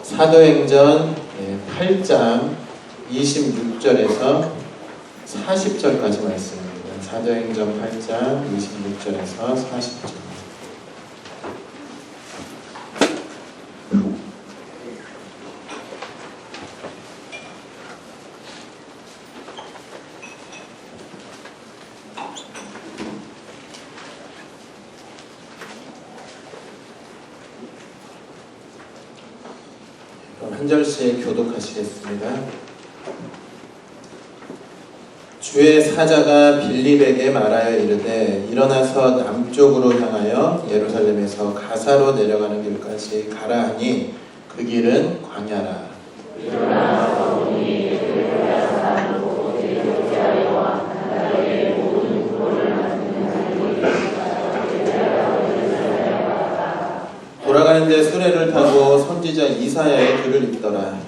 사도행전 8장 26절에서 40절까지 말씀입니다. 사도행전 8장 26절에서 40절. 한 절씩 교독하시겠습니다. 주의 사자가 빌립에게 말하여 이르되 일어나서 남쪽으로 향하여 예루살렘에서 가사로 내려가는 길까지 가라 하니 그 길은 광야라. 일어나서 보니 그들에서 보고 제자리와 나라의 모든 구원을 맡는 돌아가는데 수레를 타고 선지자 이사야의 글을 읽더라.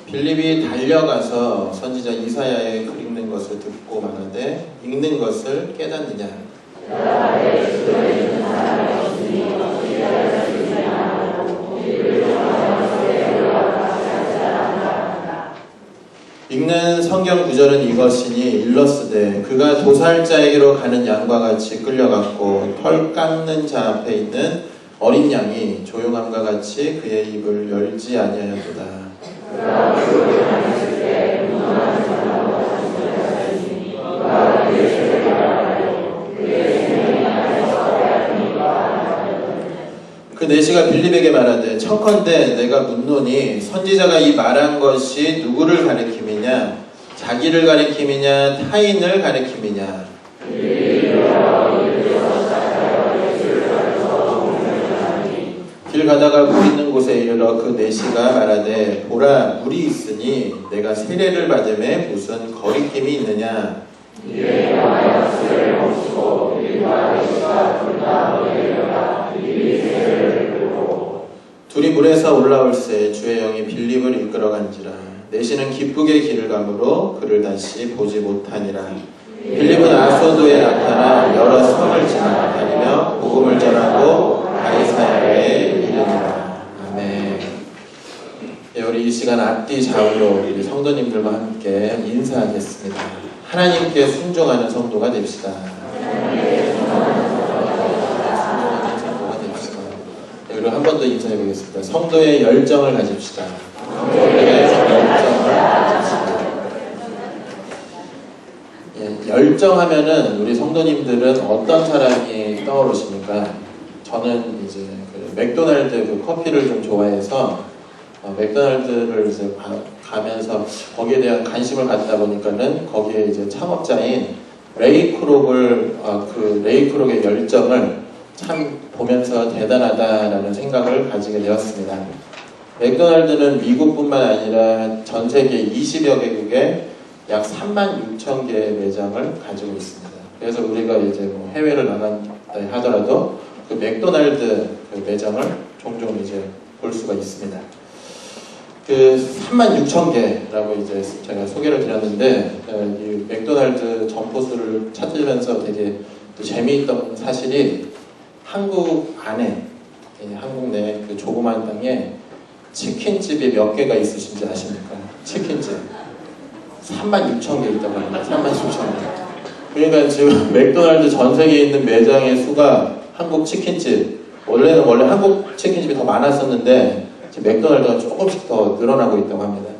빌립이 달려가서 선지자 이사야의 글 읽는 것을 듣고 말하되 읽는 것을 깨닫느냐. 읽는 성경 구절은 이것이니 일러스되 그가 도살자에게로 가는 양과 같이 끌려갔고 털 깎는 자 앞에 있는 어린 양이 조용함과 같이 그의 입을 열지 아니하였도다. 그 내시가 빌립에게 말하되 청컨대 내가 묻노니 선지자가 이 말한 것이 누구를 가리킴이냐 자기를 가리킴이냐 타인을 가리킴이냐. 길 가다가 물 있는 곳에 이르러 그 내시가 말하되 보라 물이 있으니 내가 세례를 받음에 무슨 거리낌이 있느냐. 둘이 물에서 올라올새 주의 영이 빌립을 이끌어간지라. 내시는 기쁘게 길을 가므로 그를 다시 보지 못하니라. 빌립은 아소도에 나타나 여러 성을 지나다니며 복음을 전하고 가이사랴에 이르니라. 아멘. 네, 우리 이 시간 앞뒤 좌우로 우리 성도님들과 함께 인사하겠습니다. 하나님께 순종하는 성도가 됩시다. 그리고 한 번 더 인사해 보겠습니다. 성도의 열정을 가집시다. 열정하면은 우리 성도님들은 어떤 사람이 떠오르십니까? 저는 이제 그 맥도날드 그 커피를 좀 좋아해서 맥도날드를 이제 가면서 거기에 대한 관심을 갖다 보니까는 거기에 이제 창업자인 레이 크록을 그 레이 크록의 열정을 참 보면서 대단하다라는 생각을 가지게 되었습니다. 맥도날드는 미국뿐만 아니라 전 세계 20여 개국에 약 36,000개의 매장을 가지고 있습니다. 그래서 우리가 이제 뭐 해외를 나간다 하더라도 그 맥도날드 그 매장을 종종 이제 볼 수가 있습니다. 그 36,000개라고 이제 제가 소개를 드렸는데 이 맥도날드 점포수를 찾으면서 되게 또 재미있던 사실이 한국 안에 한국 내 그 조그만 땅에 치킨집이 몇 개가 있으신지 아십니까? 치킨집 36,000개 있다고 합니다. 36,000개. 그러니까 지금 맥도날드 전 세계에 있는 매장의 수가 한국 치킨집 원래 한국 치킨집이 더 많았었는데 지금 맥도날드가 조금씩 더 늘어나고 있다고 합니다.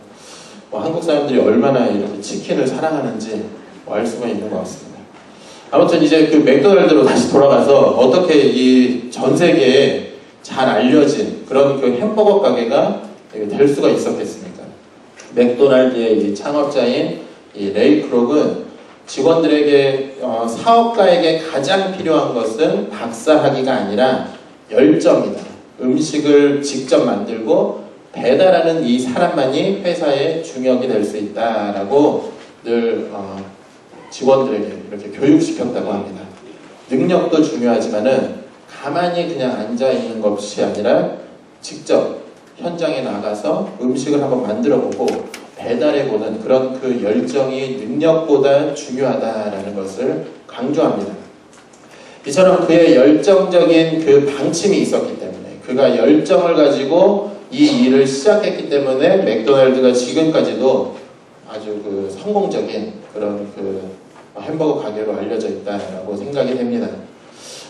한국 사람들이 얼마나 이렇게 치킨을 사랑하는지 알 수가 있는 것 같습니다. 아무튼 이제 그 맥도날드로 다시 돌아가서 어떻게 이 전 세계에 잘 알려진 그런 그 햄버거 가게가 될 수가 있었겠습니까? 맥도날드의 이 창업자인 이 레이 크록은 직원들에게 사업가에게 가장 필요한 것은 박사학위가 아니라 열정이다. 음식을 직접 만들고 배달하는 이 사람만이 회사의 중역이 될 수 있다라고 늘 직원들에게 이렇게 교육시켰다고 합니다. 능력도 중요하지만은 가만히 그냥 앉아있는 것이 아니라 직접 현장에 나가서 음식을 한번 만들어보고 배달해보는 그런 그 열정이 능력보다 중요하다라는 것을 강조합니다. 이처럼 그의 열정적인 그 방침이 있었기 때문에, 그가 열정을 가지고 이 일을 시작했기 때문에 맥도날드가 지금까지도 아주 그 성공적인 그런 그 햄버거 가게로 알려져 있다라고 생각이 됩니다.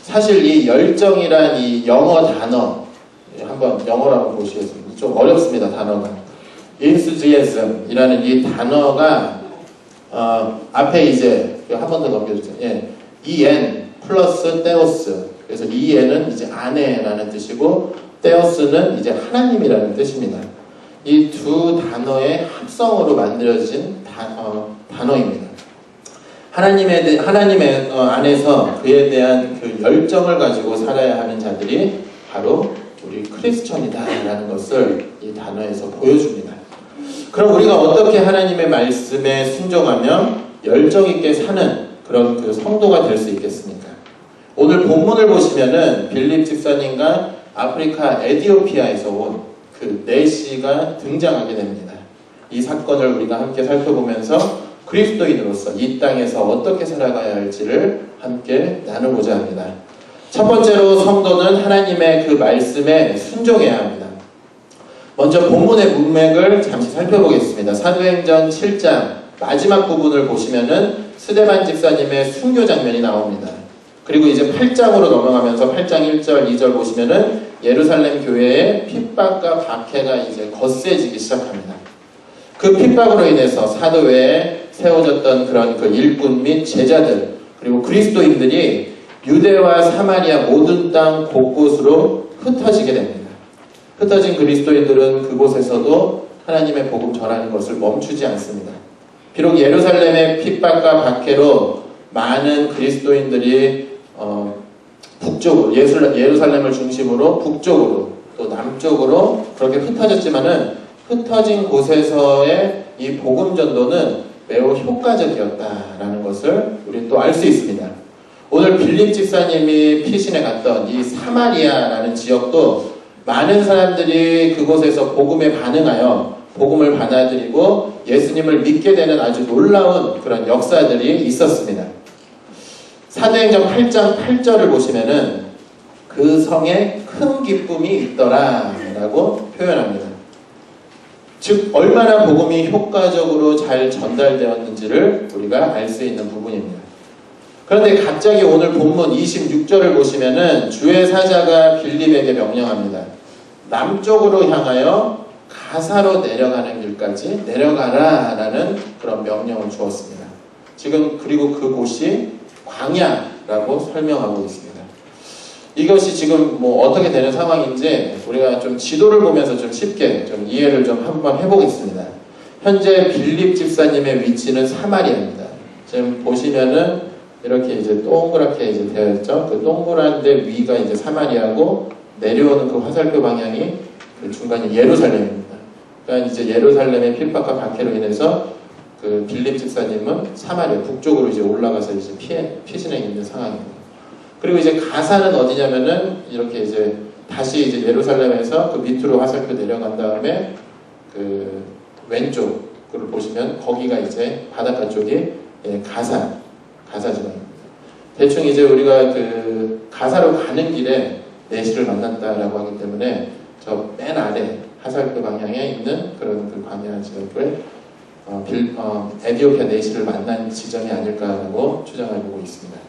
사실 이 열정이란 이 영어 단어, 한번 영어로 한번 보시겠습니다. 좀 어렵습니다, 단어가. enthusiasm이라는 이 단어가 앞에 이제 한 번 더 넘겨주세요. 예, en 플러스 테오스. 그래서 en은 이제 아내라는 뜻이고 테오스는 이제 하나님이라는 뜻입니다. 이 두 단어의 합성으로 만들어진 단어입니다. 하나님의 안에서 그에 대한 그 열정을 가지고 살아야 하는 자들이 바로 우리 크리스천이다라는 것을 이 단어에서 보여줍니다. 그럼 우리가 어떻게 하나님의 말씀에 순종하며 열정 있게 사는 그런 그 성도가 될 수 있겠습니까? 오늘 본문을 보시면은 빌립 집사님과 아프리카 에티오피아에서 온 그 내시가 등장하게 됩니다. 이 사건을 우리가 함께 살펴보면서 그리스도인으로서 이 땅에서 어떻게 살아가야 할지를 함께 나누고자 합니다. 첫 번째로 성도는 하나님의 그 말씀에 순종해야 합니다. 먼저 본문의 문맥을 잠시 살펴보겠습니다. 사도행전 7장 마지막 부분을 보시면은 스데반 집사님의 순교 장면이 나옵니다. 그리고 이제 8장으로 넘어가면서 8장 1절, 2절 보시면은 예루살렘 교회의 핍박과 박해가 이제 거세지기 시작합니다. 그 핍박으로 인해서 사도 외에 세워졌던 그런 그 일꾼 및 제자들, 그리고 그리스도인들이 유대와 사마리아 모든 땅 곳곳으로 흩어지게 됩니다. 흩어진 그리스도인들은 그곳에서도 하나님의 복음 전하는 것을 멈추지 않습니다. 비록 예루살렘의 핍박과 박해로 많은 그리스도인들이 북쪽으로, 예루살렘을 중심으로 북쪽으로 또 남쪽으로 그렇게 흩어졌지만은 흩어진 곳에서의 이 복음 전도는 매우 효과적이었다라는 것을 우리는 또 알 수 있습니다. 오늘 빌립 집사님이 피신해 갔던 이 사마리아라는 지역도 많은 사람들이 그곳에서 복음에 반응하여 복음을 받아들이고 예수님을 믿게 되는 아주 놀라운 그런 역사들이 있었습니다. 사도행전 8장 8절을 보시면은 그 성에 큰 기쁨이 있더라 라고 표현합니다. 즉 얼마나 복음이 효과적으로 잘 전달되었는지를 우리가 알 수 있는 부분입니다. 그런데 갑자기 오늘 본문 26절을 보시면은 주의 사자가 빌립에게 명령합니다. 남쪽으로 향하여 가사로 내려가는 길까지 내려가라 라는 그런 명령을 주었습니다. 지금 그리고 그곳이 광야라고 설명하고 있습니다. 이것이 지금 뭐 어떻게 되는 상황인지 우리가 좀 지도를 보면서 좀 쉽게 좀 이해를 좀 한번 해보겠습니다. 현재 빌립 집사님의 위치는 사마리아입니다. 지금 보시면은 이렇게 이제 동그랗게 이제 되어 있죠. 그 동그란데 위가 이제 사마리아고 내려오는 그 화살표 방향이 그 중간이 예루살렘입니다. 그러니까 이제 예루살렘의 핍박과 박해로 인해서 그 빌립 집사님은 사마리아 북쪽으로 이제 올라가서 이제 피신해 있는 상황입니다. 그리고 이제 가사는 어디냐면은 이렇게 이제 다시 이제 예루살렘에서 그 밑으로 화살표 내려간 다음에 그 왼쪽을 보시면 거기가 이제 바닷가 쪽이 가사 지방입니다. 대충 이제 우리가 그 가사로 가는 길에 내시를 만났다라고 하기 때문에 저 맨 아래 화살표 방향에 있는 그런 그 광야 지역을 에티오피아 내시를 만난 지점이 아닐까라고 추정해보고 있습니다.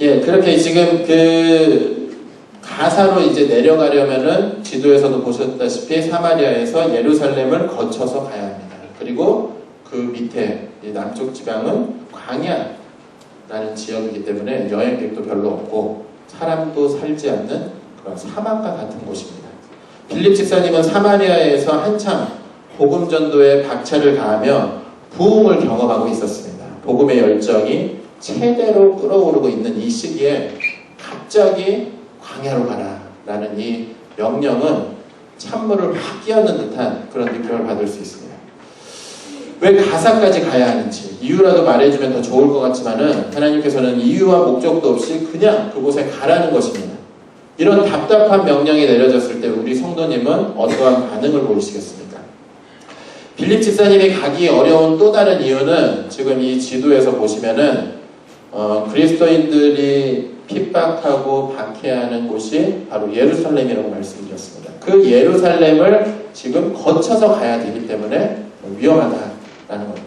예, 그렇게 지금 그 가사로 이제 내려가려면은 지도에서도 보셨다시피 사마리아에서 예루살렘을 거쳐서 가야 합니다. 그리고 그 밑에 남쪽 지방은 광야라는 지역이기 때문에 여행객도 별로 없고 사람도 살지 않는 그런 사막과 같은 곳입니다. 빌립 집사님은 사마리아에서 한참 복음 전도에 박차를 가하며 부흥을 경험하고 있었습니다. 복음의 열정이 최대로 끓어오르고 있는 이 시기에 갑자기 광야로 가라라는 이 명령은 찬물을 확 끼얹는 듯한 그런 느낌을 받을 수 있습니다. 왜 가사까지 가야 하는지 이유라도 말해주면 더 좋을 것 같지만은 하나님께서는 이유와 목적도 없이 그냥 그곳에 가라는 것입니다. 이런 답답한 명령이 내려졌을 때 우리 성도님은 어떠한 반응을 보이시겠습니까? 빌립 집사님이 가기 어려운 또 다른 이유는 지금 이 지도에서 보시면은 그리스도인들이 핍박하고 박해하는 곳이 바로 예루살렘이라고 말씀드렸습니다. 그 예루살렘을 지금 거쳐서 가야 되기 때문에 위험하다라는 겁니다.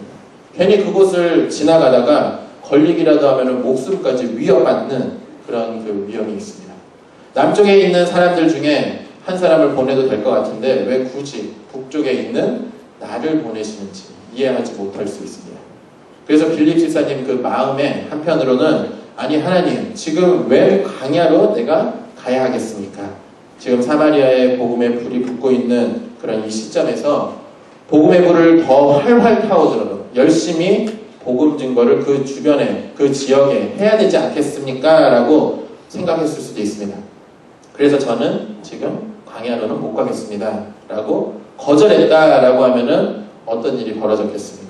괜히 그곳을 지나가다가 걸리기라도 하면 목숨까지 위협받는 그런 그 위험이 있습니다. 남쪽에 있는 사람들 중에 한 사람을 보내도 될 것 같은데 왜 굳이 북쪽에 있는 나를 보내시는지 이해하지 못할 수 있습니다. 그래서 빌립 집사님 그 마음에 한편으로는 아니 하나님 지금 왜 광야로 내가 가야 하겠습니까? 지금 사마리아의 복음의 불이 붙고 있는 그런 이 시점에서 복음의 불을 더 활활 타오들어 열심히 복음 증거를 그 주변에 그 지역에 해야 되지 않겠습니까? 라고 생각했을 수도 있습니다. 그래서 저는 지금 광야로는 못 가겠습니다 라고 거절했다라고 하면은 어떤 일이 벌어졌겠습니까?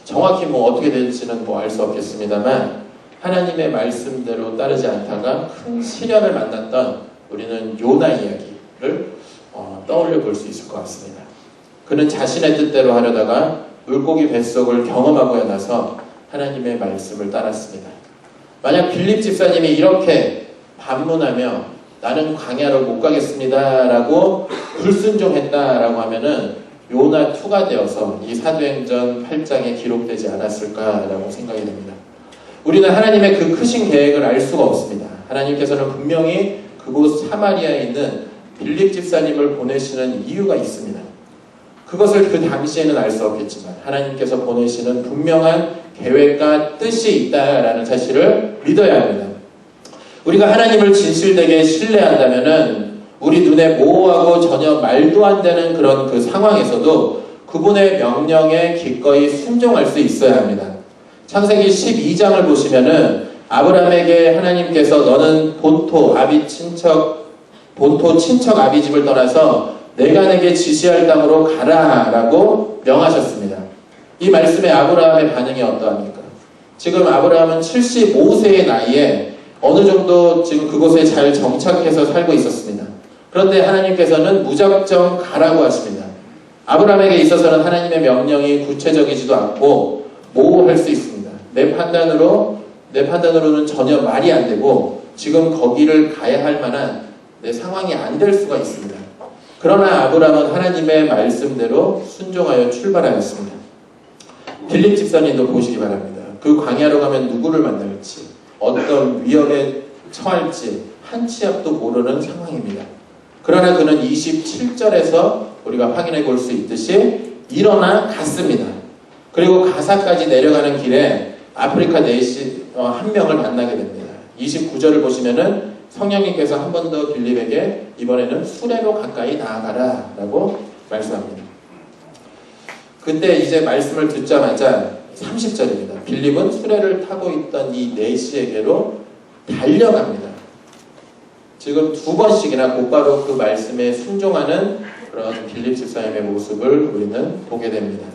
정확히 뭐 어떻게 될지는 뭐 알 수 없겠습니다만 하나님의 말씀대로 따르지 않다가 큰 시련을 만났던 우리는 요나 이야기를 떠올려 볼 수 있을 것 같습니다. 그는 자신의 뜻대로 하려다가 물고기 뱃속을 경험하고 나서 하나님의 말씀을 따랐습니다. 만약 빌립 집사님이 이렇게 반문하며 나는 광야로 못 가겠습니다 라고 불순종했다라고 하면은 요나 2가 되어서 이 사도행전 8장에 기록되지 않았을까라고 생각이 됩니다. 우리는 하나님의 그 크신 계획을 알 수가 없습니다. 하나님께서는 분명히 그곳 사마리아에 있는 빌립 집사님을 보내시는 이유가 있습니다. 그것을 그 당시에는 알 수 없겠지만 하나님께서 보내시는 분명한 계획과 뜻이 있다라는 사실을 믿어야 합니다. 우리가 하나님을 진실되게 신뢰한다면은 우리 눈에 모호하고 전혀 말도 안 되는 그런 그 상황에서도 그분의 명령에 기꺼이 순종할 수 있어야 합니다. 창세기 12장을 보시면은 아브라함에게 하나님께서 너는 본토 친척 아비 집을 떠나서 내가 내게 지시할 땅으로 가라라고 명하셨습니다. 이 말씀에 아브라함의 반응이 어떠합니까? 지금 아브라함은 75세의 나이에 어느 정도 지금 그곳에 잘 정착해서 살고 있었습니다. 그런데 하나님께서는 무작정 가라고 하십니다. 아브라함에게 있어서는 하나님의 명령이 구체적이지도 않고 모호할 수 있습니다. 내 판단으로는 전혀 말이 안 되고 지금 거기를 가야 할 만한 내 상황이 안 될 수가 있습니다. 그러나 아브라함은 하나님의 말씀대로 순종하여 출발하였습니다. 빌립 집사님도 보시기 바랍니다. 그 광야로 가면 누구를 만날지 어떤 위험에 처할지 한 치 앞도 모르는 상황입니다. 그러나 그는 27절에서 우리가 확인해 볼 수 있듯이 일어나 갔습니다. 그리고 가사까지 내려가는 길에 아프리카 내시 한 명을 만나게 됩니다. 29절을 보시면은 성령님께서 한 번 더 빌립에게 이번에는 수레로 가까이 나아가라 라고 말씀합니다. 근데 이제 말씀을 듣자마자 30절입니다. 빌립은 수레를 타고 있던 이 내시에게로 달려갑니다. 지금 2번씩이나 곧바로 그 말씀에 순종하는 그런 빌립 집사님의 모습을 우리는 보게 됩니다.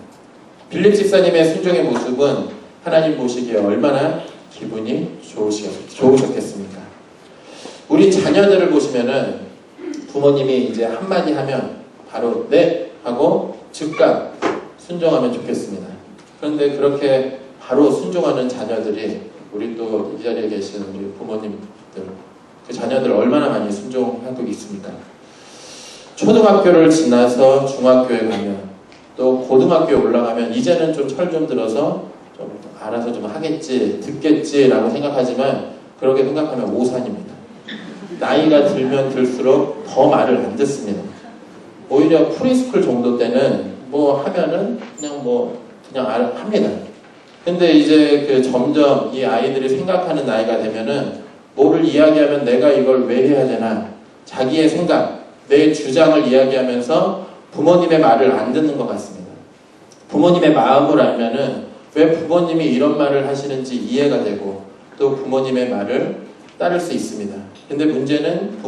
빌립 집사님의 순종의 모습은 하나님 보시기에 얼마나 기분이 좋으셨겠습니까? 우리 자녀들을 보시면은 부모님이 이제 한마디 하면 바로 네 하고 즉각 순종하면 좋겠습니다. 그런데 그렇게 바로 순종하는 자녀들이 우리 또 이 자리에 계시는 우리 부모님들 그 자녀들 얼마나 많이 순종하고 있습니까? 초등학교를 지나서 중학교에 가면 또 고등학교에 올라가면 이제는 좀 철 좀 들어서 좀 알아서 좀 하겠지 듣겠지라고 생각하지만 그렇게 생각하면 오산입니다. 나이가 들면 들수록 더 말을 안 듣습니다. 오히려 프리스쿨 정도 때는 뭐 하면은 그냥 합니다. 근데 이제 그 점점 이 아이들이 생각하는 나이가 되면은 뭐를 이야기하면 내가 이걸 왜 해야 되나 자기의 생각, 내 주장을 이야기하면서 부모님의 말을 안 듣는 것 같습니다. 부모님의 마음을 알면은 왜 부모님이 이런 말을 하시는지 이해가 되고 또 부모님의 말을 따를 수 있습니다. 근데 문제는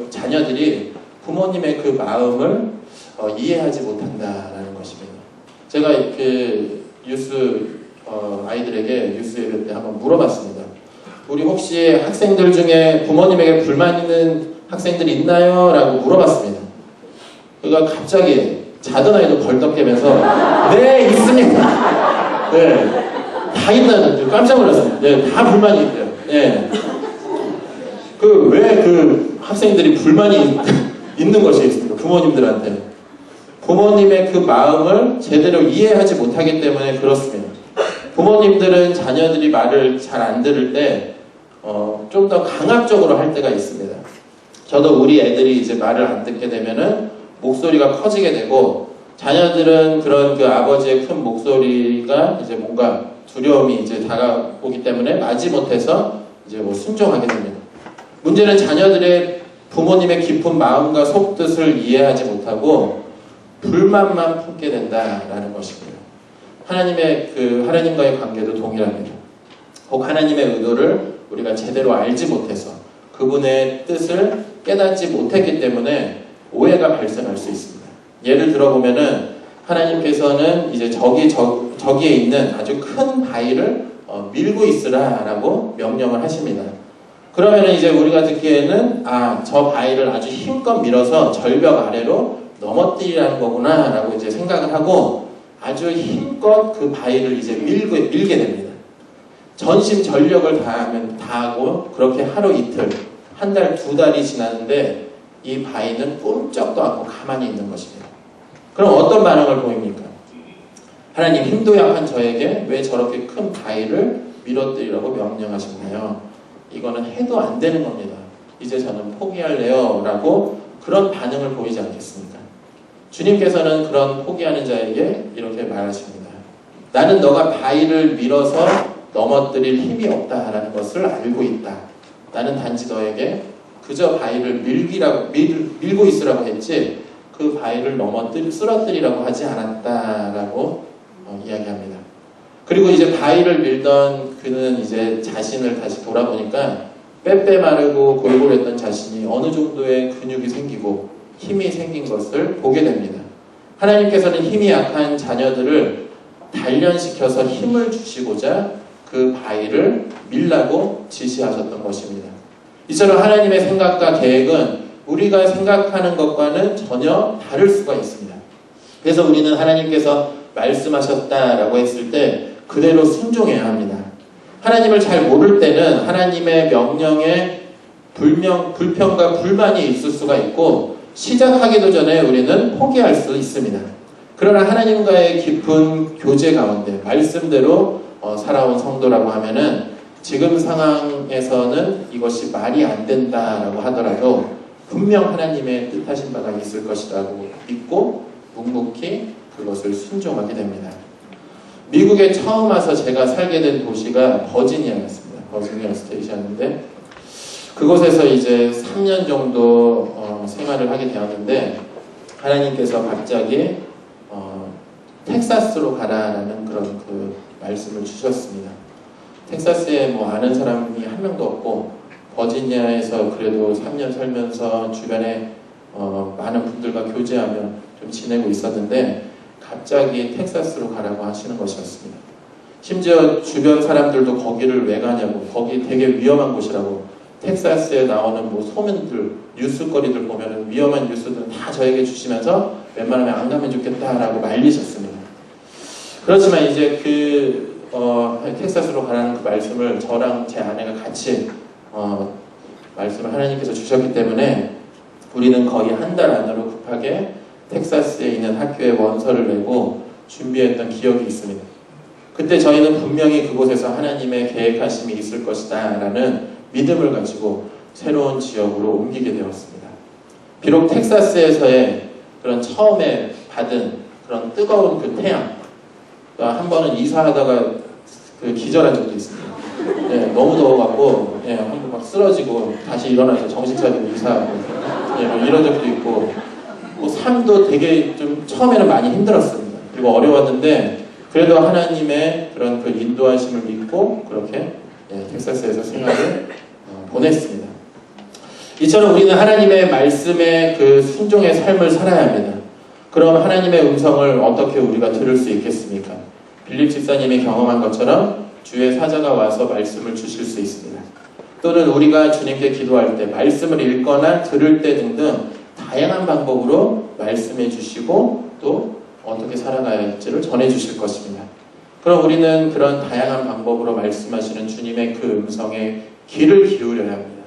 자녀들이 부모님의 그 마음을 이해하지 못한다라는 것입니다. 제가 그 아이들에게 뉴스 예배 때 한번 물어봤습니다. 우리 혹시 학생들 중에 부모님에게 불만 있는 학생들이 있나요? 라고 물어봤습니다. 그러니까 갑자기 자던 아이도 벌떡 깨면서 네 있습니다. 네. 다 있다는 깜짝 놀랐어요. 네, 다 불만이 있대요. 네. 왜 그 학생들이 불만이 있는 것이 있습니까? 부모님들한테. 부모님의 그 마음을 제대로 이해하지 못하기 때문에 그렇습니다. 부모님들은 자녀들이 말을 잘 안 들을 때, 좀 더 강압적으로 할 때가 있습니다. 저도 우리 애들이 이제 말을 안 듣게 되면은 목소리가 커지게 되고, 자녀들은 그런 그 아버지의 큰 목소리가 이제 뭔가 두려움이 이제 다가오기 때문에 마지못해서 이제 뭐 순종하게 됩니다. 문제는 자녀들의 부모님의 깊은 마음과 속뜻을 이해하지 못하고 불만만 품게 된다라는 것이고요. 하나님과의 관계도 동일합니다. 혹 하나님의 의도를 우리가 제대로 알지 못해서 그분의 뜻을 깨닫지 못했기 때문에 오해가 발생할 수 있습니다. 예를 들어보면은 하나님께서는 이제 저기에 있는 아주 큰 바위를 밀고 있으라라고 명령을 하십니다. 그러면은 이제 우리가 듣기에는 저 바위를 아주 힘껏 밀어서 절벽 아래로 넘어뜨리라는 거구나라고 이제 생각을 하고 아주 힘껏 그 바위를 이제 밀게 됩니다. 전심전력을 다하고 그렇게 하루 이틀, 한 달, 두 달이 지났는데 이 바위는 꼼짝도 않고 가만히 있는 것입니다. 그럼 어떤 반응을 보입니까? 하나님 힘도 약한 저에게 왜 저렇게 큰 바위를 밀어뜨리라고 명령하셨나요? 이거는 해도 안 되는 겁니다. 이제 저는 포기할래요 라고 그런 반응을 보이지 않겠습니까? 주님께서는 그런 포기하는 자에게 이렇게 말하십니다. 나는 너가 바위를 밀어서 넘어뜨릴 힘이 없다라는 것을 알고 있다. 나는 단지 너에게 그저 바위를 밀고 있으라고 했지 그 바위를 쓰러뜨리라고 하지 않았다라고 이야기합니다. 그리고 이제 바위를 밀던 그는 이제 자신을 다시 돌아보니까 빼빼 마르고 골골했던 자신이 어느 정도의 근육이 생기고 힘이 생긴 것을 보게 됩니다. 하나님께서는 힘이 약한 자녀들을 단련시켜서 힘을 주시고자 그 바위를 밀라고 지시하셨던 것입니다. 이처럼 하나님의 생각과 계획은 우리가 생각하는 것과는 전혀 다를 수가 있습니다. 그래서 우리는 하나님께서 말씀하셨다라고 했을 때 그대로 순종해야 합니다. 하나님을 잘 모를 때는 하나님의 명령에 불평과 불만이 있을 수가 있고 시작하기도 전에 우리는 포기할 수 있습니다. 그러나 하나님과의 깊은 교제 가운데 말씀대로 살아온 성도라고 하면은 지금 상황에서는 이것이 말이 안 된다라고 하더라도 분명 하나님의 뜻하신 바가 있을 것이라고 믿고 묵묵히 그것을 순종하게 됩니다. 미국에 처음 와서 제가 살게 된 도시가 버지니아였습니다. 버지니아 스테이트였는데 그곳에서 이제 3년 정도 생활을 하게 되었는데 하나님께서 갑자기 텍사스로 가라라는 그런 그 말씀을 주셨습니다. 텍사스에 뭐 아는 사람이 한 명도 없고 버지니아에서 그래도 3년 살면서 주변에 많은 분들과 교제하며 좀 지내고 있었는데 갑자기 텍사스로 가라고 하시는 것이었습니다. 심지어 주변 사람들도 거기를 왜 가냐고 거기 되게 위험한 곳이라고 텍사스에 나오는 뭐 소문들 뉴스거리들 보면은 위험한 뉴스들은 다 저에게 주시면서 웬만하면 안 가면 좋겠다라고 말리셨습니다. 그렇지만 이제 텍사스로 가라는 그 말씀을 저랑 제 아내가 같이 말씀을 하나님께서 주셨기 때문에 우리는 거의 한 달 안으로 급하게 텍사스에 있는 학교에 원서를 내고 준비했던 기억이 있습니다. 그때 저희는 분명히 그곳에서 하나님의 계획하심이 있을 것이다 라는 믿음을 가지고 새로운 지역으로 옮기게 되었습니다. 비록 텍사스에서의 그런 처음에 받은 그런 뜨거운 그 태양, 한 번은 이사하다가 기절한 적도 있습니다. 네, 너무 더워갖고 한 번 막 쓰러지고 다시 일어나서 정신 차리고 이사하고 뭐 이런 적도 있고 뭐 삶도 되게 좀 처음에는 많이 힘들었습니다. 그리고 어려웠는데 그래도 하나님의 그런 그 인도하심을 믿고 그렇게 텍사스에서 생활을 보냈습니다. 이처럼 우리는 하나님의 말씀에 그 순종의 삶을 살아야 합니다. 그럼 하나님의 음성을 어떻게 우리가 들을 수 있겠습니까? 빌립 집사님이 경험한 것처럼 주의 사자가 와서 말씀을 주실 수 있습니다. 또는 우리가 주님께 기도할 때 말씀을 읽거나 들을 때 등등 다양한 방법으로 말씀해 주시고 또 어떻게 살아가야 할지를 전해 주실 것입니다. 그럼 우리는 그런 다양한 방법으로 말씀하시는 주님의 그 음성에 귀를 기울여야 합니다.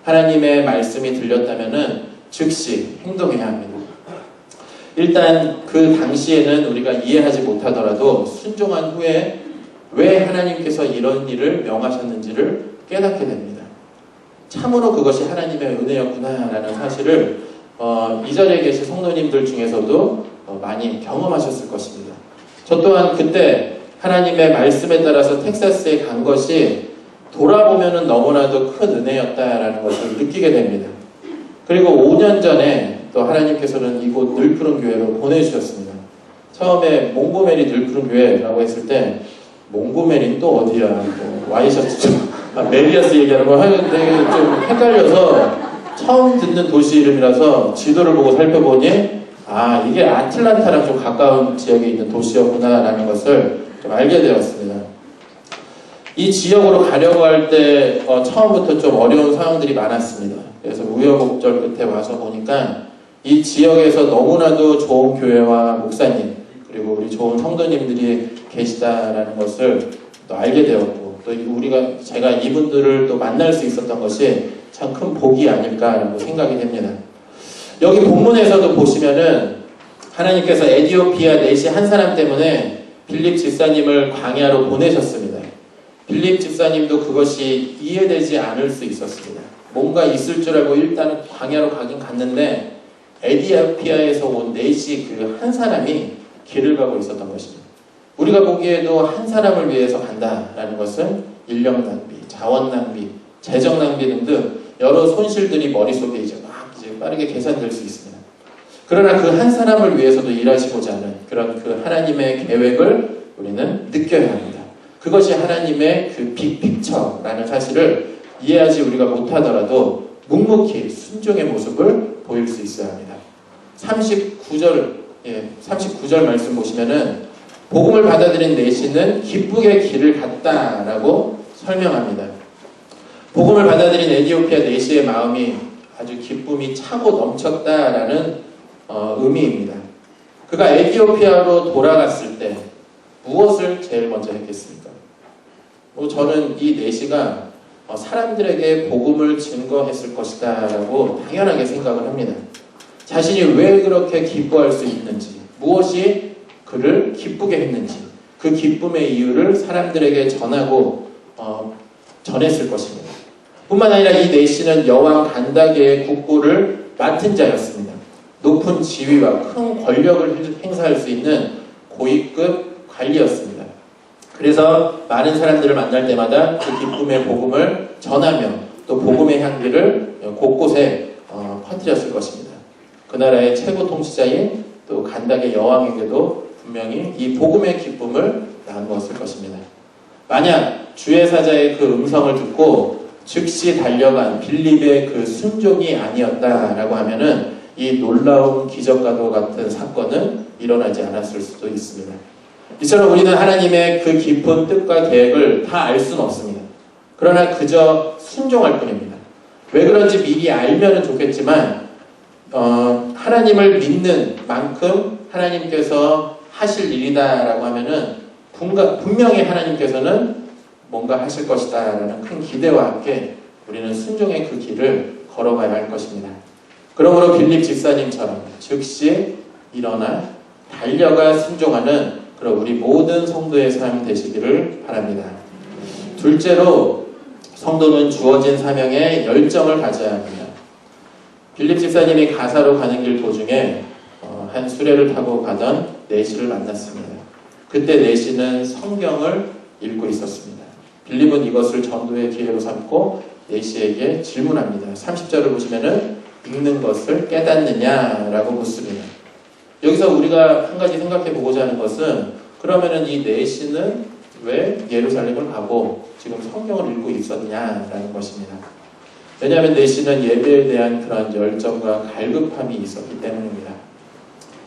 하나님의 말씀이 들렸다면은 즉시 행동해야 합니다. 일단 그 당시에는 우리가 이해하지 못하더라도 순종한 후에 왜 하나님께서 이런 일을 명하셨는지를 깨닫게 됩니다. 참으로 그것이 하나님의 은혜였구나라는 사실을 이 자리에 계신 성도님들 중에서도 많이 경험하셨을 것입니다. 저 또한 그때 하나님의 말씀에 따라서 텍사스에 간 것이 돌아보면 너무나도 큰 은혜였다라는 것을 느끼게 됩니다. 그리고 5년 전에 또 하나님께서는 이곳 늘푸른 교회로 보내주셨습니다. 처음에 몽고메리 늘푸른 교회라고 했을 때 몽고메리는 또 어디야? 와이셔츠 메리아스 얘기하는 걸 하는데 좀 헷갈려서 처음 듣는 도시 이름이라서 지도를 보고 살펴보니 이게 아틀란타랑 좀 가까운 지역에 있는 도시였구나라는 것을 좀 알게 되었습니다. 이 지역으로 가려고 할 때 처음부터 좀 어려운 상황들이 많았습니다. 그래서 우여곡절 끝에 와서 보니까 이 지역에서 너무나도 좋은 교회와 목사님 그리고 우리 좋은 성도님들이 계시다라는 것을 또 알게 되었고 또 제가 이분들을 또 만날 수 있었던 것이 참 큰 복이 아닐까라고 생각이 됩니다. 여기 본문에서도 보시면은 하나님께서 에디오피아 내시 한 사람 때문에 빌립 집사님을 광야로 보내셨습니다. 빌립 집사님도 그것이 이해되지 않을 수 있었습니다. 뭔가 있을 줄 알고 일단은 광야로 가긴 갔는데 에디오피아에서 온 내시 그 한 사람이 길을 가고 있었던 것입니다. 우리가 보기에도 한 사람을 위해서 간다라는 것은 인력 낭비, 자원 낭비, 재정 낭비 등등 여러 손실들이 머릿속에 이제 빠르게 계산될 수 있습니다. 그러나 그 한 사람을 위해서도 일하시고자 하는 그런 그 하나님의 계획을 우리는 느껴야 합니다. 그것이 하나님의 그 빅픽처라는 사실을 이해하지 우리가 못하더라도 묵묵히 순종의 모습을 보일 수 있어야 합니다. 39절 말씀 보시면은 복음을 받아들인 내시는 기쁘게 길을 갔다라고 설명합니다. 복음을 받아들인 에디오피아 내시의 마음이 아주 기쁨이 차고 넘쳤다라는 의미입니다. 그가 에디오피아로 돌아갔을 때 무엇을 제일 먼저 했겠습니까? 저는 이 내시가 사람들에게 복음을 증거했을 것이다 라고 당연하게 생각을 합니다. 자신이 왜 그렇게 기뻐할 수 있는지, 무엇이 그를 기쁘게 했는지, 그 기쁨의 이유를 사람들에게 전했을 것입니다. 뿐만 아니라 이 내시는 여왕 간다게의 국보를 맡은 자였습니다. 높은 지위와 큰 권력을 행사할 수 있는 고위급 관리였습니다. 그래서 많은 사람들을 만날 때마다 그 기쁨의 복음을 전하며 또 복음의 향기를 곳곳에 퍼뜨렸을 것입니다. 그 나라의 최고 통치자인 또 간다게 여왕에게도 분명히 이 복음의 기쁨을 나누었을 것입니다. 만약 주의 사자의 그 음성을 듣고 즉시 달려간 빌립의 그 순종이 아니었다라고 하면은 이 놀라운 기적과도 같은 사건은 일어나지 않았을 수도 있습니다. 이처럼 우리는 하나님의 그 깊은 뜻과 계획을 다 알 수는 없습니다. 그러나 그저 순종할 뿐입니다. 왜 그런지 미리 알면은 좋겠지만 하나님을 믿는 만큼 하나님께서 하실 일이다라고 하면은 분명히 하나님께서는 뭔가 하실 것이다 라는 큰 기대와 함께 우리는 순종의 그 길을 걸어가야 할 것입니다. 그러므로 빌립 집사님처럼 즉시 일어나 달려가 순종하는 그런 우리 모든 성도의 삶 되시기를 바랍니다. 둘째로 성도는 주어진 사명에 열정을 가져야 합니다. 빌립 집사님이 가사로 가는 길 도중에 한 수레를 타고 가던 내시를 만났습니다. 그때 내시는 성경을 읽고 있었습니다. 빌립은 이것을 전도의 기회로 삼고 내시에게 질문합니다. 30절을 보시면은 읽는 것을 깨닫느냐라고 묻습니다. 여기서 우리가 한 가지 생각해 보고자 하는 것은 그러면은 이 내시는 왜 예루살렘을 가고 지금 성경을 읽고 있었냐라는 것입니다. 왜냐하면 내시는 예배에 대한 그런 열정과 갈급함이 있었기 때문입니다.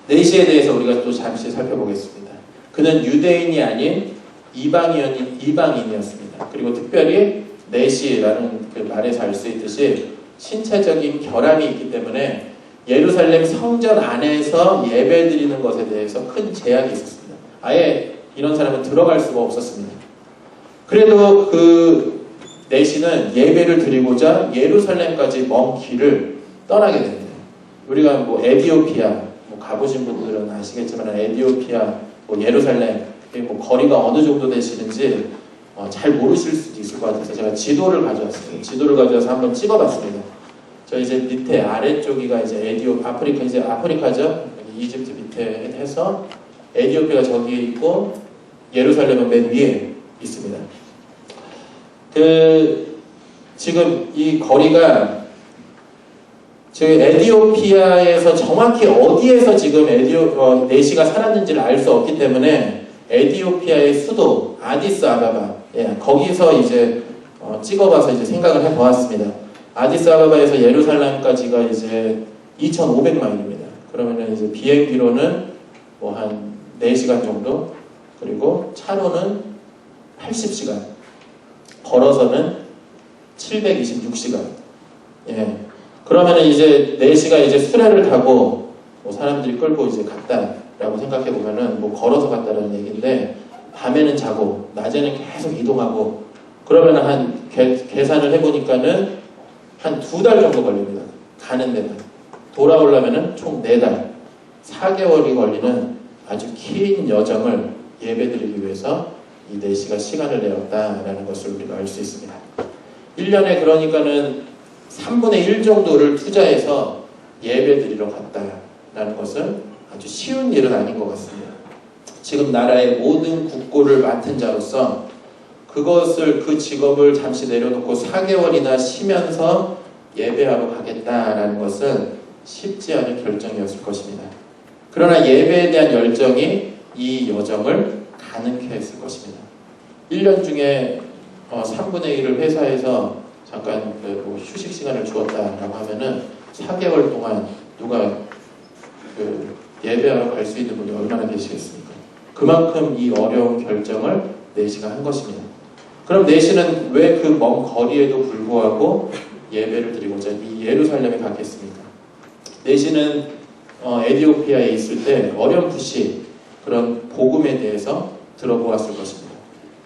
내시에 대해서 우리가 또 잠시 살펴보겠습니다. 그는 유대인이 아닌 이방인이었습니다. 그리고 특별히 내시라는 그 말에서 알 수 있듯이 신체적인 결함이 있기 때문에 예루살렘 성전 안에서 예배 드리는 것에 대해서 큰 제약이 있었습니다. 아예 이런 사람은 들어갈 수가 없었습니다. 그래도 그 내시는 예배를 드리고자 예루살렘까지 먼 길을 떠나게 됩니다. 우리가 뭐 에디오피아, 뭐 가보신 분들은 아시겠지만 에디오피아, 뭐 예루살렘, 뭐 거리가 어느 정도 되시는지 잘 모르실 수도 있을 것 같아서 제가 지도를 가져왔어요. 지도를 가져와서 한번 찍어봤습니다. 저 이제 밑에 아래쪽이가 이제 아프리카, 이제 아프리카죠. 이집트 밑에 해서 에디오피아가 저기에 있고 예루살렘은 맨 위에 있습니다. 지금 이 거리가 지금 에디오피아에서 정확히 어디에서 지금 내시가 살았는지를 알 수 없기 때문에 에디오피아의 수도 아디스아바바, 거기서 이제 찍어봐서 이제 생각을 해보았습니다. 아디스아바바에서 예루살렘까지가 이제 2,500마일입니다. 그러면은 이제 비행기로는 뭐 한 4시간 정도, 그리고 차로는 80시간, 걸어서는 726시간. 예. 그러면은 이제 4시가 이제 수레를 타고 뭐 사람들이 끌고 이제 갔다라고 생각해 보면은 뭐 걸어서 갔다라는 얘기인데, 밤에는 자고 낮에는 계속 이동하고 그러면은 한 계산을 해보니까는 한 2달 정도 걸립니다. 가는 데는. 돌아오려면은 총 4달, 4개월이 걸리는 아주 긴 여정을 예배드리기 위해서 이 4시가 시간을 내었다라는 것을 우리가 알 수 있습니다. 1년에 그러니까는 3분의 1 정도를 투자해서 예배드리러 갔다라는 것은 아주 쉬운 일은 아닌 것 같습니다. 지금 나라의 모든 국고를 맡은 자로서 그 직업을 잠시 내려놓고 4개월이나 쉬면서 예배하러 가겠다라는 것은 쉽지 않은 결정이었을 것입니다. 그러나 예배에 대한 열정이 이 여정을 가능케 했을 것입니다. 1년 중에 3분의 1을 회사에서 잠깐 뭐 휴식 시간을 주었다라고 하면은 4개월 동안 누가 예배하러 갈 수 있는 분이 얼마나 계시겠습니까? 그만큼 이 어려운 결정을 내시가 한 것입니다. 그럼 내시는 왜 그 먼 거리에도 불구하고 예배를 드리고자 이 예루살렘에 갔겠습니까? 내시는 에디오피아에 있을 때 어렴풋이 그런 복음에 대해서 들어보았을 것입니다.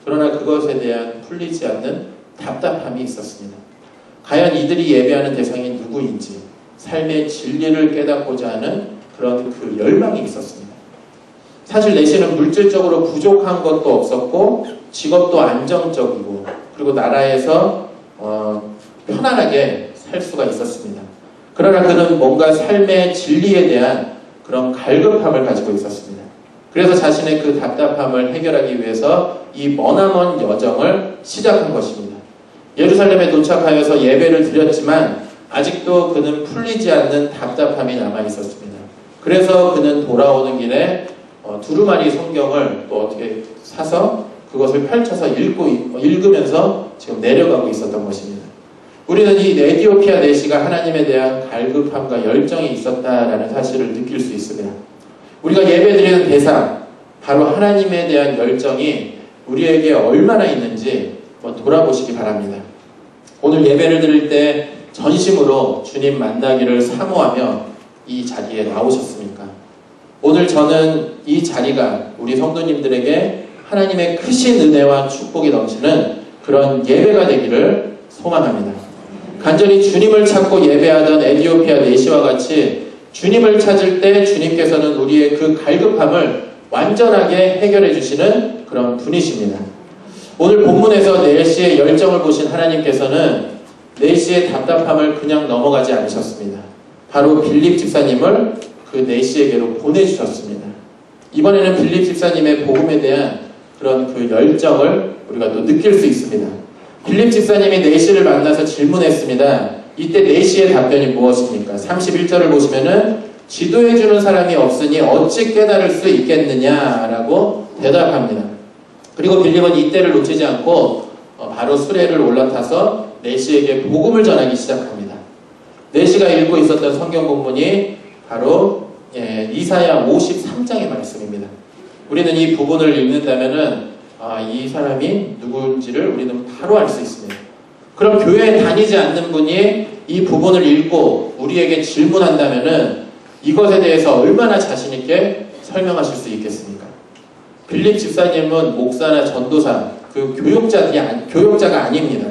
그러나 그것에 대한 풀리지 않는 답답함이 있었습니다. 과연 이들이 예배하는 대상이 누구인지 삶의 진리를 깨닫고자 하는 그런 그 열망이 있었습니다. 사실 내시는 물질적으로 부족한 것도 없었고 직업도 안정적이고 그리고 나라에서 편안하게 살 수가 있었습니다. 그러나 그는 뭔가 삶의 진리에 대한 그런 갈급함을 가지고 있었습니다. 그래서 자신의 그 답답함을 해결하기 위해서 이 머나먼 여정을 시작한 것입니다. 예루살렘에 도착하여서 예배를 드렸지만 아직도 그는 풀리지 않는 답답함이 남아 있었습니다. 그래서 그는 돌아오는 길에 두루마리 성경을 또 어떻게 사서 그것을 펼쳐서 읽으면서 지금 내려가고 있었던 것입니다. 우리는 이 에디오피아 내시가 하나님에 대한 갈급함과 열정이 있었다라는 사실을 느낄 수 있습니다. 우리가 예배드리는 대상, 바로 하나님에 대한 열정이 우리에게 얼마나 있는지 돌아보시기 바랍니다. 오늘 예배를 드릴 때 전심으로 주님 만나기를 사모하며 이 자리에 나오셨습니까? 오늘 저는 이 자리가 우리 성도님들에게 하나님의 크신 은혜와 축복이 넘치는 그런 예배가 되기를 소망합니다. 간절히 주님을 찾고 예배하던 에디오피아 내시와 같이 주님을 찾을 때 주님께서는 우리의 그 갈급함을 완전하게 해결해 주시는 그런 분이십니다. 오늘 본문에서 내시의 열정을 보신 하나님께서는 내시의 답답함을 그냥 넘어가지 않으셨습니다. 바로 빌립 집사님을 그 내시에게로 보내주셨습니다. 이번에는 빌립 집사님의 복음에 대한 그런 그 열정을 우리가 또 느낄 수 있습니다. 빌립 집사님이 내시를 만나서 질문했습니다. 이때 내시의 답변이 무엇입니까? 31절을 보시면은 지도해주는 사람이 없으니 어찌 깨달을 수 있겠느냐라고 대답합니다. 그리고 빌립은 이때를 놓치지 않고 바로 수레를 올라타서 내시에게 복음을 전하기 시작합니다. 내시가 읽고 있었던 성경 본문이 바로 이사야 53장의 말씀입니다. 우리는 이 부분을 읽는다면은 이 사람이 누구인지를 우리는 바로 알 수 있습니다. 그럼 교회에 다니지 않는 분이 이 부분을 읽고 우리에게 질문한다면은 이것에 대해서 얼마나 자신 있게 설명하실 수 있겠습니까? 빌립 집사님은 목사나 전도사, 그 교역자가 아닙니다.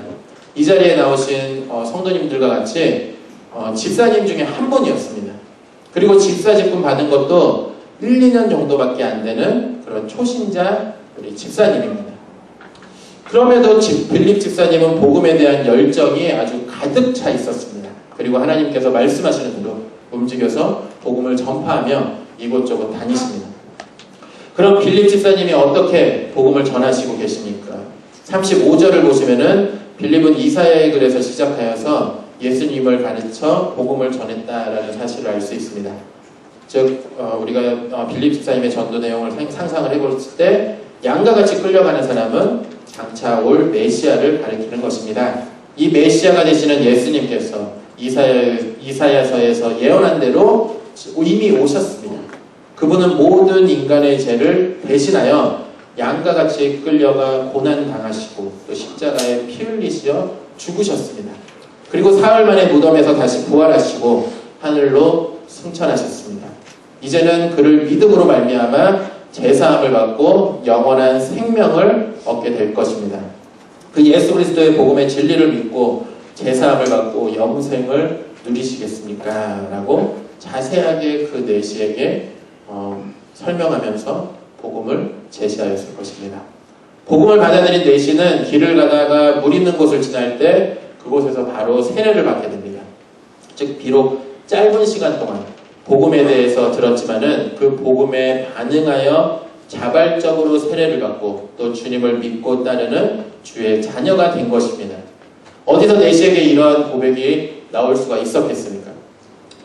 이 자리에 나오신 성도님들과 같이 집사님 중에 한 분이었습니다. 그리고 집사 직분 받은 것도 1, 2년 정도밖에 안 되는 그런 초신자 우리 집사님입니다. 그럼에도 빌립 집사님은 복음에 대한 열정이 아주 가득 차 있었습니다. 그리고 하나님께서 말씀하시는 대로 움직여서 복음을 전파하며 이곳저곳 다니십니다. 그럼 빌립 집사님이 어떻게 복음을 전하시고 계십니까? 35절을 보시면은 빌립은 이사야의 글에서 시작하여서 예수님을 가르쳐 복음을 전했다라는 사실을 알 수 있습니다. 즉 우리가 빌립 집사님의 전도 내용을 상상을 해봤을 때 양과 같이 끌려가는 사람은 장차 올 메시아를 가리키는 것입니다. 이 메시아가 되시는 예수님께서 이사야서에서 예언한 대로 이미 오셨습니다. 그분은 모든 인간의 죄를 대신하여 양과 같이 끌려가 고난당하시고 또 십자가에 피 흘리시어 죽으셨습니다. 그리고 사흘 만에 무덤에서 다시 부활하시고 하늘로 승천하셨습니다. 이제는 그를 믿음으로 말미암아 제사함을 받고 영원한 생명을 얻게 될 것입니다. 그 예수 그리스도의 복음의 진리를 믿고 제사함을 받고 영생을 누리시겠습니까? 라고 자세하게 그 내시에게 설명하면서 복음을 제시하였을 것입니다. 복음을 받아들인 내시는 길을 가다가 물 있는 곳을 지날 때 그곳에서 바로 세례를 받게 됩니다. 즉 비록 짧은 시간 동안 복음에 대해서 들었지만은 그 복음에 반응하여 자발적으로 세례를 받고 또 주님을 믿고 따르는 주의 자녀가 된 것입니다. 어디서 내시에게 이러한 고백이 나올 수가 있었겠습니까?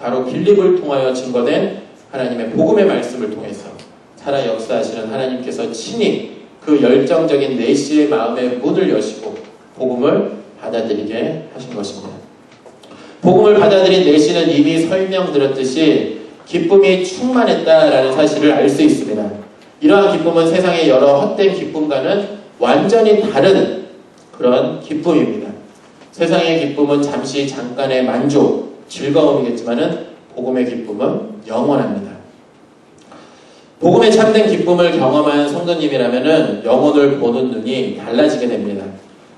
바로 빌립을 통하여 증거된 하나님의 복음의 말씀을 통해서 살아 역사하시는 하나님께서 친히 그 열정적인 내시의 마음의 문을 여시고 복음을 받아들이게 하신 것입니다. 복음을 받아들인 내시는 이미 설명드렸듯이 기쁨이 충만했다라는 사실을 알 수 있습니다. 이러한 기쁨은 세상의 여러 헛된 기쁨과는 완전히 다른 그런 기쁨입니다. 세상의 기쁨은 잠시 잠깐의 만족, 즐거움이겠지만은 복음의 기쁨은 영원합니다. 복음의 참된 기쁨을 경험한 성도님이라면은 영혼을 보는 눈이 달라지게 됩니다.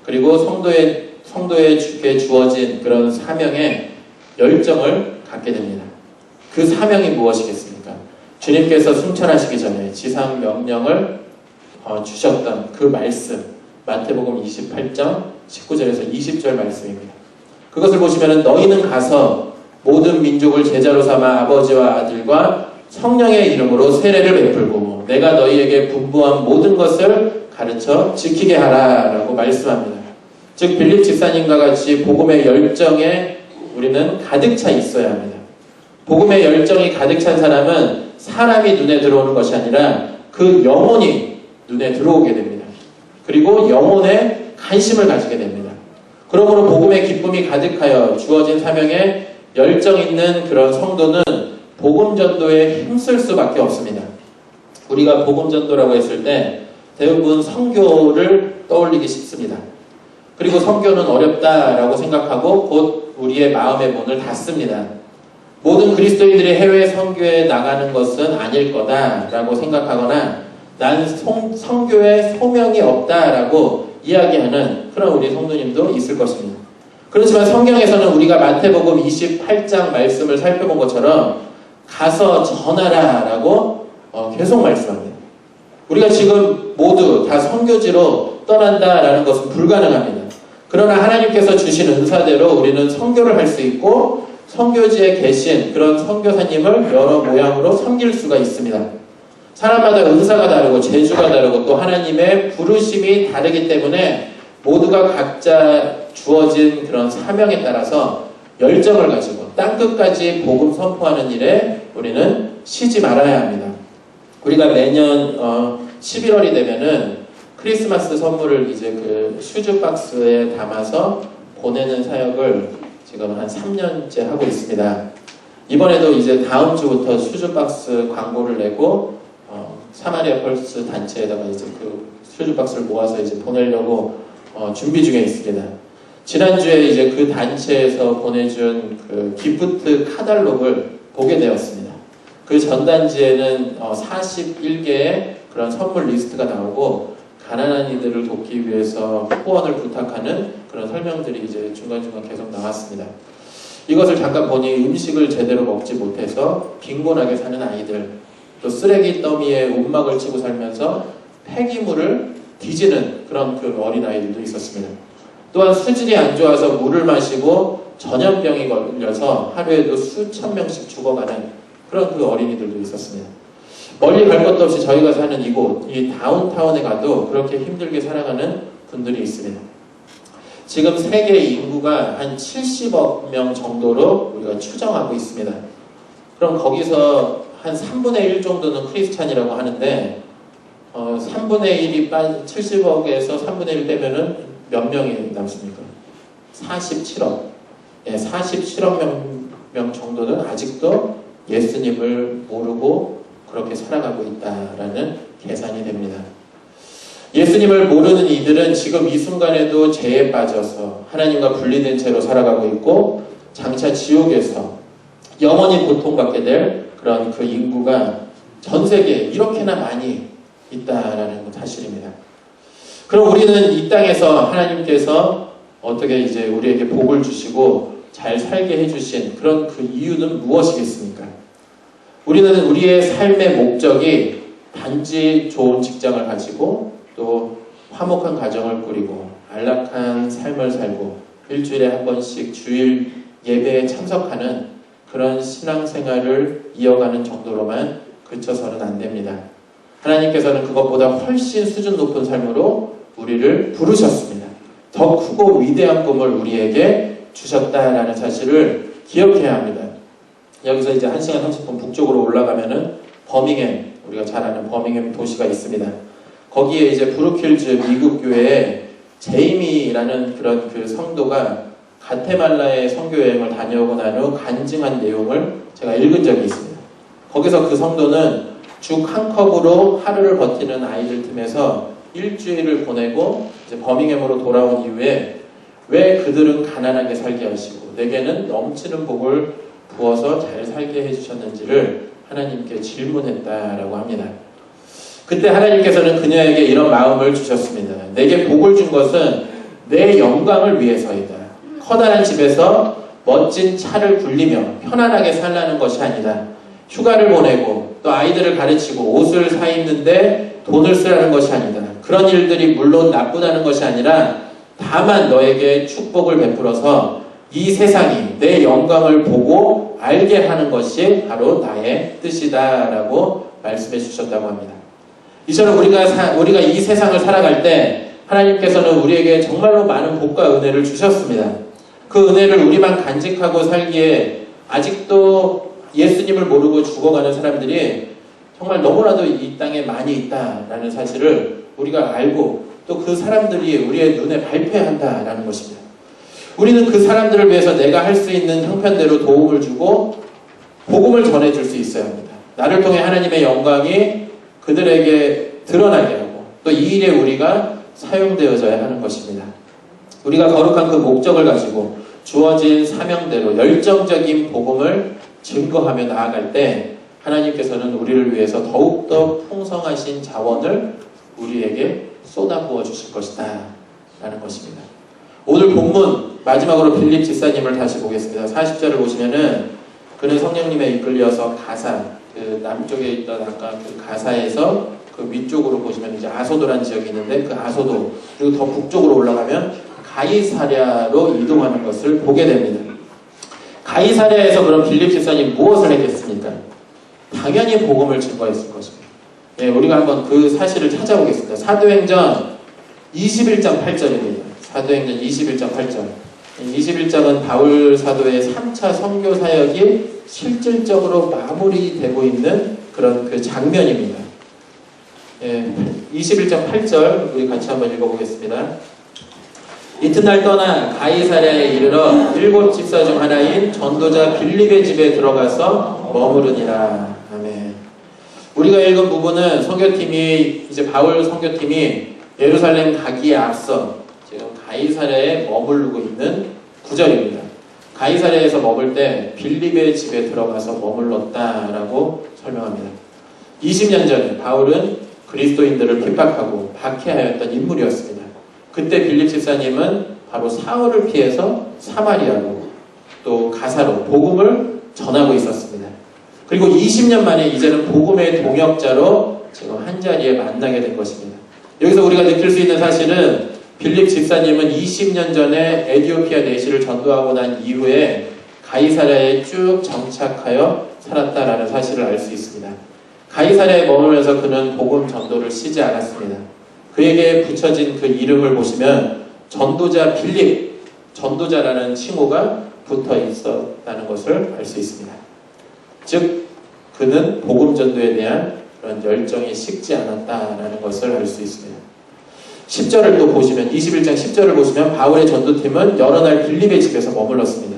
그리고 성도에게 주어진 그런 사명에 열정을 갖게 됩니다. 그 사명이 무엇이겠습니까? 주님께서 승천하시기 전에 지상 명령을 주셨던 그 말씀, 마태복음 28장 19절에서 20절 말씀입니다. 그것을 보시면 너희는 가서 모든 민족을 제자로 삼아 아버지와 아들과 성령의 이름으로 세례를 베풀고 내가 너희에게 분부한 모든 것을 가르쳐 지키게 하라 라고 말씀합니다. 즉 빌립 집사님과 같이 복음의 열정에 우리는 가득 차 있어야 합니다. 복음의 열정이 가득 찬 사람은 사람이 눈에 들어오는 것이 아니라 그 영혼이 눈에 들어오게 됩니다. 그리고 영혼에 관심을 가지게 됩니다. 그러므로 복음의 기쁨이 가득하여 주어진 사명에 열정 있는 그런 성도는 복음 전도에 힘쓸 수밖에 없습니다. 우리가 복음 전도라고 했을 때 대부분 선교를 떠올리기 쉽습니다. 그리고 선교는 어렵다라고 생각하고 곧 우리의 마음의 문을 닫습니다. 모든 그리스도인들이 해외 선교에 나가는 것은 아닐 거다라고 생각하거나 난 선교에 소명이 없다라고 이야기하는 그런 우리 성도님도 있을 것입니다. 그렇지만 성경에서는 우리가 마태복음 28장 말씀을 살펴본 것처럼 가서 전하라 라고 계속 말씀합니다. 우리가 지금 모두 다 선교지로 떠난다라는 것은 불가능합니다. 그러나 하나님께서 주신 은사대로 우리는 선교를 할 수 있고 선교지에 계신 그런 선교사님을 여러 모양으로 섬길 수가 있습니다. 사람마다 은사가 다르고 재주가 다르고 또 하나님의 부르심이 다르기 때문에 모두가 각자 주어진 그런 사명에 따라서 열정을 가지고 땅끝까지 복음 선포하는 일에 우리는 쉬지 말아야 합니다. 우리가 매년 11월이 되면은 크리스마스 선물을 이제 그 슈즈 박스에 담아서 보내는 사역을 지금 한 3년째 하고 있습니다. 이번에도 이제 다음 주부터 슈즈 박스 광고를 내고 사마리아 펄스 단체에다가 이제 그 슈즈 박스를 모아서 이제 보내려고 준비 중에 있습니다. 지난주에 이제 그 단체에서 보내준 그 기프트 카탈로그를 보게 되었습니다. 그 전단지에는 41개의 그런 선물 리스트가 나오고 가난한 이들을 돕기 위해서 후원을 부탁하는 그런 설명들이 이제 중간중간 계속 나왔습니다. 이것을 잠깐 보니 음식을 제대로 먹지 못해서 빈곤하게 사는 아이들, 또 쓰레기 더미에 움막을 치고 살면서 폐기물을 뒤지는 그런 그 어린아이들도 있었습니다. 또한 수질이 안 좋아서 물을 마시고 전염병이 걸려서 하루에도 수천 명씩 죽어가는 그런 그 어린이들도 있었습니다. 멀리 갈 것도 없이 저희가 사는 이곳, 이 다운타운에 가도 그렇게 힘들게 살아가는 분들이 있습니다. 지금 세계 인구가 한 70억 명 정도로 우리가 추정하고 있습니다. 그럼 거기서 한 3분의 1 정도는 크리스찬이라고 하는데 3분의 1이 70억에서 3분의 1 빼면은 몇 명이 남습니까? 47억. 예, 47억 명 정도는 아직도 예수님을 모르고 그렇게 살아가고 있다라는 계산이 됩니다. 예수님을 모르는 이들은 지금 이 순간에도 죄에 빠져서 하나님과 분리된 채로 살아가고 있고 장차 지옥에서 영원히 고통받게 될 그런 그 인구가 전 세계에 이렇게나 많이 있다라는 사실입니다. 그럼 우리는 이 땅에서 하나님께서 어떻게 이제 우리에게 복을 주시고 잘 살게 해주신 그런 그 이유는 무엇이겠습니까? 우리는 우리의 삶의 목적이 단지 좋은 직장을 가지고 또 화목한 가정을 꾸리고 안락한 삶을 살고 일주일에 한 번씩 주일 예배에 참석하는 그런 신앙생활을 이어가는 정도로만 그쳐서는 안 됩니다. 하나님께서는 그것보다 훨씬 수준 높은 삶으로 우리를 부르셨습니다. 더 크고 위대한 꿈을 우리에게 주셨다라는 사실을 기억해야 합니다. 여기서 이제 1시간 30분 북쪽으로 올라가면은 버밍햄, 우리가 잘 아는 버밍햄 도시가 있습니다. 거기에 이제 브루킬즈 미국 교회에 제이미라는 그런 그 성도가 가테말라의 선교여행을 다녀오고 난 후 간증한 내용을 제가 읽은 적이 있습니다. 거기서 그 성도는 죽 한 컵으로 하루를 버티는 아이들 틈에서 일주일을 보내고 이제 버밍햄으로 돌아온 이후에 왜 그들은 가난하게 살게 하시고 내게는 넘치는 복을 부어서 잘 살게 해주셨는지를 하나님께 질문했다라고 합니다. 그때 하나님께서는 그녀에게 이런 마음을 주셨습니다. 내게 복을 준 것은 내 영광을 위해서이다. 커다란 집에서 멋진 차를 굴리며 편안하게 살라는 것이 아니다. 휴가를 보내고 또 아이들을 가르치고 옷을 사 입는데 돈을 쓰라는 것이 아니다. 그런 일들이 물론 나쁘다는 것이 아니라 다만 너에게 축복을 베풀어서 이 세상이 내 영광을 보고 알게 하는 것이 바로 나의 뜻이다 라고 말씀해 주셨다고 합니다. 이처럼 우리가 이 세상을 살아갈 때 하나님께서는 우리에게 정말로 많은 복과 은혜를 주셨습니다. 그 은혜를 우리만 간직하고 살기에 아직도 예수님을 모르고 죽어가는 사람들이 정말 너무나도 이 땅에 많이 있다라는 사실을 우리가 알고 또 그 사람들이 우리의 눈에 밟혀야 한다라는 것입니다. 우리는 그 사람들을 위해서 내가 할 수 있는 형편대로 도움을 주고 복음을 전해줄 수 있어야 합니다. 나를 통해 하나님의 영광이 그들에게 드러나게 하고 또 이 일에 우리가 사용되어져야 하는 것입니다. 우리가 거룩한 그 목적을 가지고 주어진 사명대로 열정적인 복음을 증거하며 나아갈 때 하나님께서는 우리를 위해서 더욱더 풍성하신 자원을 우리에게 쏟아부어 주실 것이다 라는 것입니다. 오늘 본문 마지막으로 빌립 집사님을 다시 보겠습니다. 40절을 보시면은 그는 성령님에 이끌려서 가사, 그 남쪽에 있던 아까 그 가사에서 그 위쪽으로 보시면 이제 아소도라는 지역이 있는데 그 아소도 그리고 더 북쪽으로 올라가면 가이사랴로 이동하는 것을 보게 됩니다. 가이사랴에서 그럼 빌립 집사님 무엇을 했겠습니까? 당연히 복음을 증거했을 것입니다. 네, 우리가 한번 그 사실을 찾아보겠습니다. 사도행전 21장 8절입니다. 사도행전 21장 8절. 21장은 바울 사도의 3차 선교 사역이 실질적으로 마무리되고 있는 그런 그 장면입니다. 예, 21장 8절 우리 같이 한번 읽어보겠습니다. 이튿날 떠나 가이사랴에 이르러 7 집사 중 하나인 전도자 빌립의 집에 들어가서 머무르니라. 아멘. 우리가 읽은 부분은 선교팀이 이제 바울 선교팀이 예루살렘 가기에 앞서 지금 가이사랴에 머무르고 있는 구절입니다. 가이사랴에서 머물 때 빌립의 집에 들어가서 머물렀다라고 설명합니다. 20년 전에 바울은 그리스도인들을 핍박하고 박해하였던 인물이었습니다. 그때 빌립 집사님은 바로 사울을 피해서 사마리아로 또 가사로 복음을 전하고 있었습니다. 그리고 20년 만에 이제는 복음의 동역자로 지금 한자리에 만나게 된 것입니다. 여기서 우리가 느낄 수 있는 사실은 빌립 집사님은 20년 전에 에티오피아 내시를 전도하고 난 이후에 가이사랴에 쭉 정착하여 살았다라는 사실을 알 수 있습니다. 가이사랴에 머물면서 그는 복음 전도를 쉬지 않았습니다. 그에게 붙여진 그 이름을 보시면 전도자 빌립, 전도자라는 칭호가 붙어 있었다는 것을 알 수 있습니다. 즉 그는 복음 전도에 대한 그런 열정이 식지 않았다라는 것을 알 수 있습니다. 10절을 또 보시면 21장 10절을 보시면 바울의 전도팀은 여러 날 빌립의 집에서 머물렀습니다.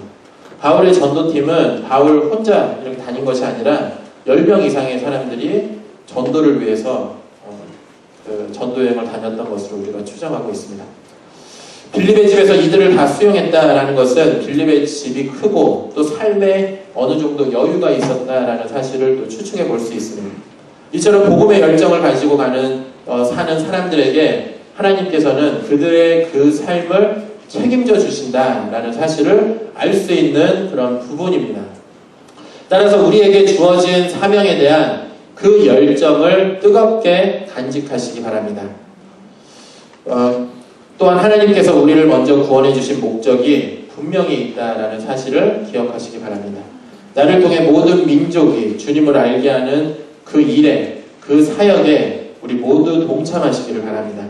바울의 전도팀은 바울 혼자 이렇게 다닌 것이 아니라 10명 이상의 사람들이 전도를 위해서 그 전도여행을 다녔던 것으로 우리가 추정하고 있습니다. 빌립의 집에서 이들을 다 수용했다라는 것은 빌립의 집이 크고 또 삶에 어느 정도 여유가 있었다라는 사실을 또 추측해 볼 수 있습니다. 이처럼 복음의 열정을 가지고 사는 사람들에게 하나님께서는 그들의 그 삶을 책임져 주신다라는 사실을 알 수 있는 그런 부분입니다. 따라서 우리에게 주어진 사명에 대한 그 열정을 뜨겁게 간직하시기 바랍니다. 또한 하나님께서 우리를 먼저 구원해 주신 목적이 분명히 있다라는 사실을 기억하시기 바랍니다. 나를 통해 모든 민족이 주님을 알게 하는 그 일에, 그 사역에 우리 모두 동참하시기를 바랍니다.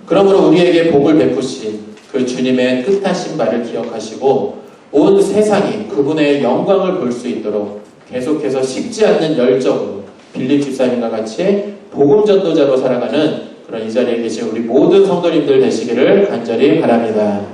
그러므로 우리에게 복을 베푸신 그 주님의 뜻하신 바를 기억하시고 온 세상이 그분의 영광을 볼 수 있도록 계속해서 식지 않는 열정으로 빌립 집사님과 같이 복음 전도자로 살아가는 그런 이 자리에 계신 우리 모든 성도님들 되시기를 간절히 바랍니다.